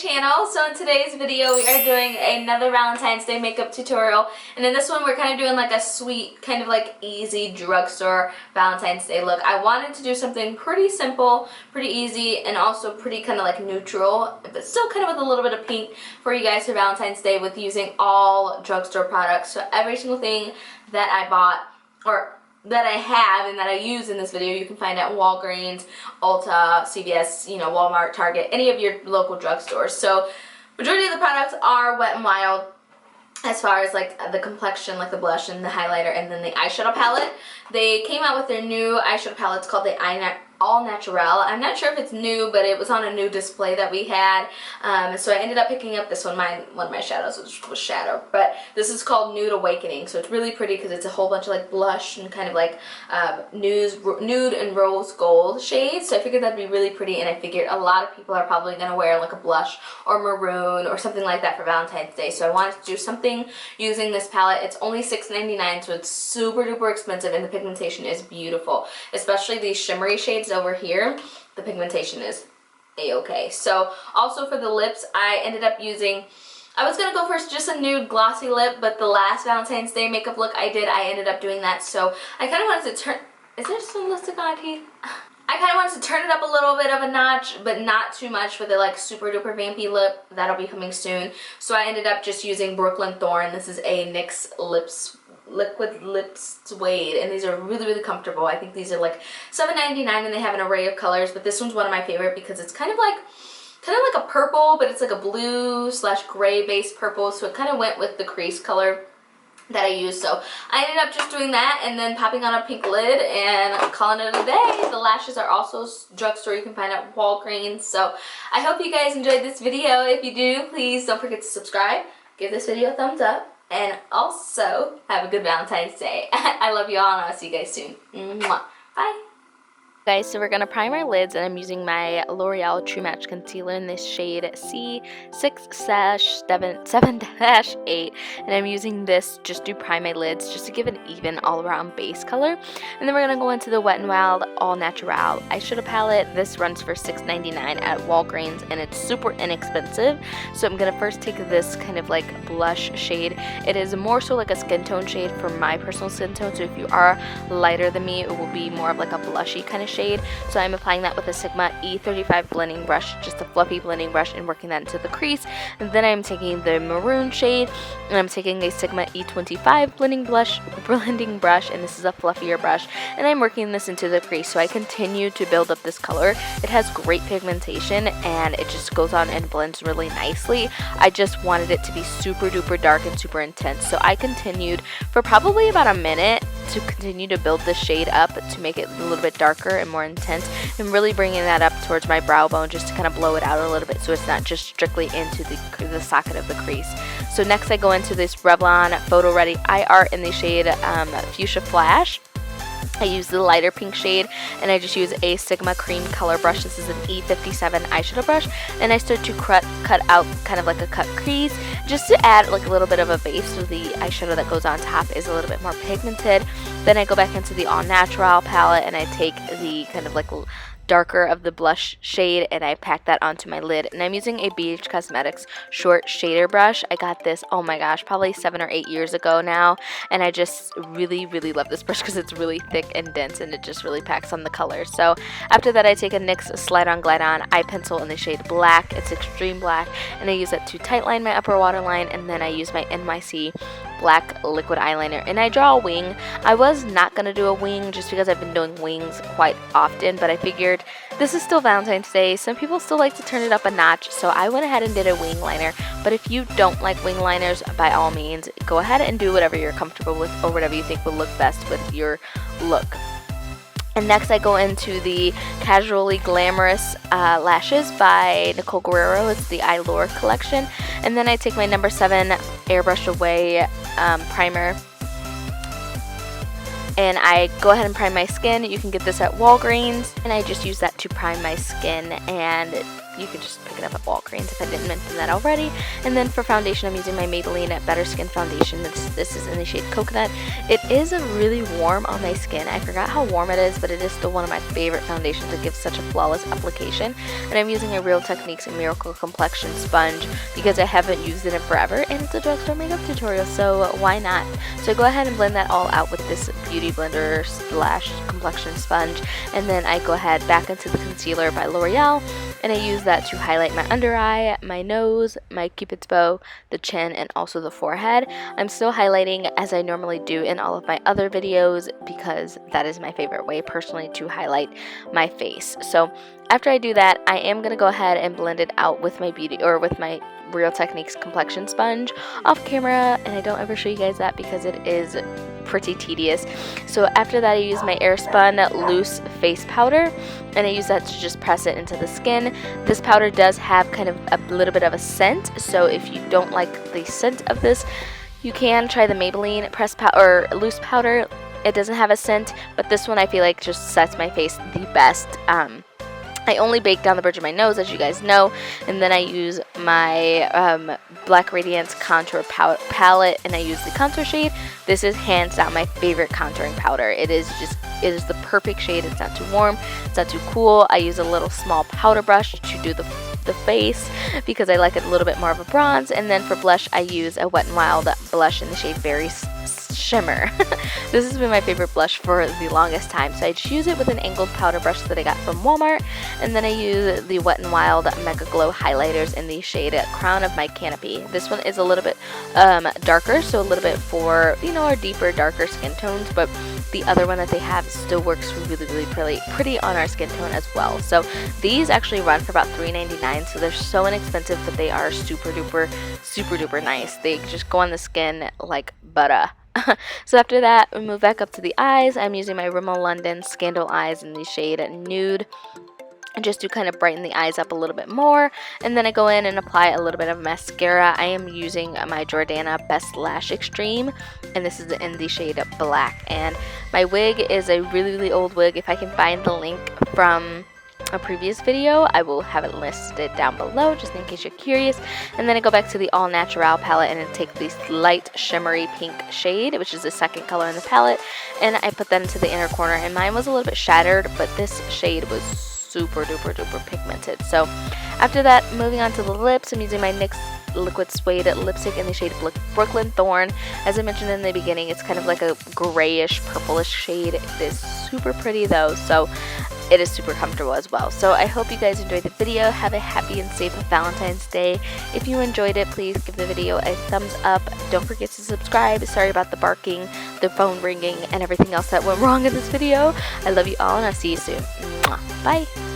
channel. So in today's video we are doing another Valentine's Day makeup tutorial, and in this one we're kind of doing like a sweet, kind of like easy drugstore Valentine's Day look. I wanted to do something pretty simple, pretty easy, and also pretty kind of like neutral, but still kind of with a little bit of pink for you guys for Valentine's Day, with using all drugstore products. So every single thing that I bought, or that I have and that I use in this video, you can find at Walgreens, Ulta, CVS, Walmart, Target, any of your local drugstores. So majority of the products are Wet n Wild as far as like the complexion, like the blush and the highlighter, and then the eyeshadow palette. They came out with their new eyeshadow palette. It's called the All Naturel. I'm not sure if it's new, but it was on a new display that we had, so I ended up picking up this one. One of my shadows was Shadow, but this is called Nude Awakening. So it's really pretty because it's a whole bunch of like blush and kind of like nude and rose gold shades. So I figured that'd be really pretty, and I figured a lot of people are probably going to wear like a blush or maroon or something like that for Valentine's Day. So I wanted to do something using this palette. It's only $6.99, so it's super duper expensive, and the pigmentation is beautiful, especially these shimmery shades over here. The pigmentation is a-okay. So also for the lips, I ended up using, I was going to go for just a nude glossy lip, but the last Valentine's Day makeup look I did, I ended up doing that. So I kind of wanted to turn, is there some lipstick on my teeth? I kind of wanted to turn it up a little bit of a notch, but not too much with a like super duper vampy lip. That'll be coming soon. So I ended up just using Brooklyn Thorn. This is a NYX liquid lips suede, and these are really, really comfortable. I think these are like $7.99, and they have an array of colors, but this one's one of my favorite because it's kind of like a purple, but it's like a blue / gray based purple, so it kind of went with the crease color that I used. So I ended up just doing that and then popping on a pink lid and calling it a day. The lashes are also drugstore. You can find at Walgreens. So I hope you guys enjoyed this video. If you do, please don't forget to subscribe, give this video a thumbs up, and also have a good Valentine's Day. I love you all, and I'll see you guys soon. Mwah. Bye. Guys, so we're going to prime our lids, and I'm using my L'Oreal True Match Concealer in this shade C6-7-8, and I'm using this just to prime my lids, just to give an even all-around base color. And then we're going to go into the Wet n Wild All Naturel eyeshadow palette. This runs for $6.99 at Walgreens, and it's super inexpensive. So I'm going to first take this kind of like blush shade. It is more so like a skin tone shade for my personal skin tone, so if you are lighter than me, it will be more of like a blushy kind of shade. So I'm applying that with a Sigma E35 blending brush, just a fluffy blending brush, and working that into the crease. And then I'm taking the maroon shade, and I'm taking a Sigma E25 blending brush, and this is a fluffier brush, and I'm working this into the crease. So I continue to build up this color. It has great pigmentation, and it just goes on and blends really nicely. I just wanted it to be super duper dark and super intense, so I continued for probably about a minute to continue to build this shade up to make it a little bit darker and more intense, and really bringing that up towards my brow bone just to kind of blow it out a little bit, so it's not just strictly into the socket of the crease. So next I go into this Revlon Photo Ready Eye Art in the shade Fuchsia Flash. I use the lighter pink shade, and I just use a Sigma cream color brush. This is an E57 eyeshadow brush, and I start to cut out kind of like a cut crease just to add like a little bit of a base, so the eyeshadow that goes on top is a little bit more pigmented. Then I go back into the All Natural palette, and I take the kind of like darker of the blush shade, and I pack that onto my lid, and I'm using a BH Cosmetics short shader brush. I got this, oh my gosh, probably 7 or 8 years ago now, and I just really, really love this brush because it's really thick and dense, and it just really packs on the color. So after that, I take a NYX Slide On Glide On eye pencil in the shade Black. It's extreme black, and I use it to tightline my upper waterline, and then I use my NYC black liquid eyeliner, and I draw a wing. I was not going to do a wing just because I've been doing wings quite often, but I figured this is still Valentine's Day. Some people still like to turn it up a notch, so I went ahead and did a wing liner. But if you don't like wing liners, by all means, go ahead and do whatever you're comfortable with, or whatever you think will look best with your look. And next I go into the Casually Glamorous Lashes by Nicole Guierro. It's the Eylure collection. And then I take my number 7 Airbrush Away primer, and I go ahead and prime my skin. You can get this at Walgreens, and I just use that to prime my skin and You could just pick it up at Walgreens if I didn't mention that already. And then for foundation, I'm using my Maybelline Better Skin Foundation. This is in the shade Coconut. It is really warm on my skin. I forgot how warm it is, but it is still one of my favorite foundations. It gives such a flawless application. And I'm using a Real Techniques Miracle Complexion Sponge because I haven't used it in forever, and it's a drugstore makeup tutorial, so why not? So go ahead and blend that all out with this Beauty Blender Lash complexion sponge, and then I go ahead back into the concealer by L'Oreal, and I use that to highlight my under eye, my nose, my cupid's bow, the chin, and also the forehead. I'm still highlighting as I normally do in all of my other videos because that is my favorite way personally to highlight my face. So after I do that, I am going to go ahead and blend it out with my Real Techniques complexion sponge off camera, and I don't ever show you guys that because it is pretty tedious. So after that, I use my Airspun loose face powder, and I use that to just press it into the skin. This powder does have kind of a little bit of a scent, so if you don't like the scent of this, you can try the Maybelline loose powder. It doesn't have a scent, but this one I feel like just sets my face the best. I only bake down the bridge of my nose, as you guys know, and then I use my Black Radiance contour palette, and I use the contour shade. This is hands down my favorite contouring powder. It is the perfect shade. It's not too warm, it's not too cool. I use a little small powder brush to do the face because I like it a little bit more of a bronze, and then for blush I use a Wet n Wild blush in the shade Very Shimmer. This has been my favorite blush for the longest time, so I just use it with an angled powder brush that I got from Walmart, and then I use the Wet n Wild Mega Glow highlighters in the shade Crown of my Canopy. This one is a little bit darker, so a little bit for, you know, our deeper, darker skin tones, but the other one that they have still works really pretty on our skin tone as well. So these actually run for about $3.99, so they're so inexpensive, but they are super duper nice. They just go on the skin like butter. So after that, we move back up to the eyes. I'm using my Rimmel London Scandal Eyes in the shade Nude, just to kind of brighten the eyes up a little bit more. And then I go in and apply a little bit of mascara. I am using my Jordana Best Lash Extreme, and this is in the shade Black. And my wig is a really old wig. If I can find the link from a previous video, I will have it listed down below just in case you're curious. And then I go back to the All Naturel palette and I take this light shimmery pink shade, which is the second color in the palette, and I put that into the inner corner. And mine was a little bit shattered, but this shade was super duper pigmented. So after that, moving on to the lips, I'm using my NYX Liquid Suede lipstick in the shade Brooklyn Thorn. As I mentioned in the beginning, it's kind of like a grayish purplish shade. It is super pretty though, so it is super comfortable as well. So I hope you guys enjoyed the video. Have a happy and safe Valentine's Day. If you enjoyed it, please give the video a thumbs up. Don't forget to subscribe. Sorry about the barking, the phone ringing, and everything else that went wrong in this video. I love you all, and I'll see you soon. Mwah. Bye.